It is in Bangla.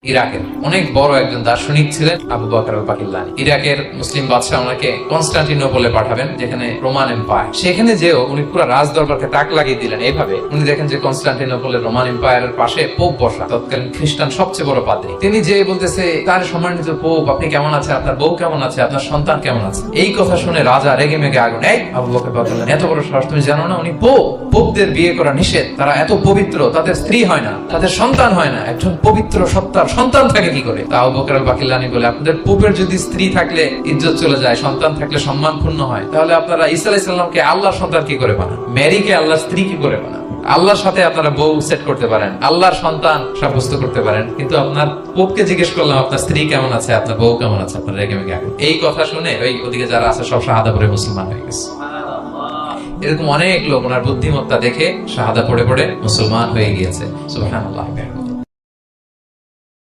ইরাকের অনেক বড় একজন দার্শনিক ছিলেন আবু বকর আল-বাকিল্লানি। ইরাকের মুসলিম বাদশাহ ওনাকে কনস্টান্টিনোপলে পাঠাবেন, যেখানে রোমান এম্পায়ার। সেখানে যেও উনি পুরো রাজ দরবারকে তাক লাগিয়ে দিলেন। এইভাবে উনি দেখেন যে কনস্টান্টিনোপলের রোমান এম্পায়ারের পাশে পোপ বসা, তৎকালীন খ্রিস্টান সবচেয়ে বড় পাদ্রী। তিনি যে বলতেছে, তার সম্মানিত পোপ, আপনি কেমন আছে, আপনার বউ কেমন আছে, আপনার সন্তান কেমন আছে। এই কথা শুনে রাজা রেগে মেগে আগুন। এই আবু বকর আল-বাকিল্লানি, এত বড় সাহস, তুমি জানো না উনি পোপ? পোপদের বিয়ে করা নিষেধ, তারা এত পবিত্র, তাদের স্ত্রী হয় না, তাদের সন্তান হয় না। একজন পবিত্র সত্তার সন্তান থাকে কি করে? তা আবু বকর আল-বাকিল্লানি বলে, আপনাদের পোপের যদি স্ত্রী থাকলে ইজ্জত চলে যায়, সন্তান থাকলে সম্মান ক্ষুণ্ণ হয়, তাহলে আপনারা ঈসা আলাইহিস সালামকে আল্লাহর সন্তান কি করে বানান? মেরিকে আল্লাহর স্ত্রী কি করে বানান? আল্লাহর সাথে আপনারা বউ সেট করতে পারেন, আল্লাহর সন্তান সাব্যস্ত করতে পারেন, কিন্তু আপনার পোপকে জিজ্ঞেস করলাম আপনার স্ত্রী কেমন আছে, আপনার বউ কেমন আছে, আপনার রেগে মেগে আগুন। এই কথা শুনে ওই ওদিকে যারা আছে সব শাহাদা পড়ে মুসলমান হয়ে গেছে। এরকম অনেক লোক ওনার বুদ্ধিমত্তা দেখে শাহাদা পড়ে পড়ে মুসলমান হয়ে গিয়েছে। সুবহানাল্লাহ।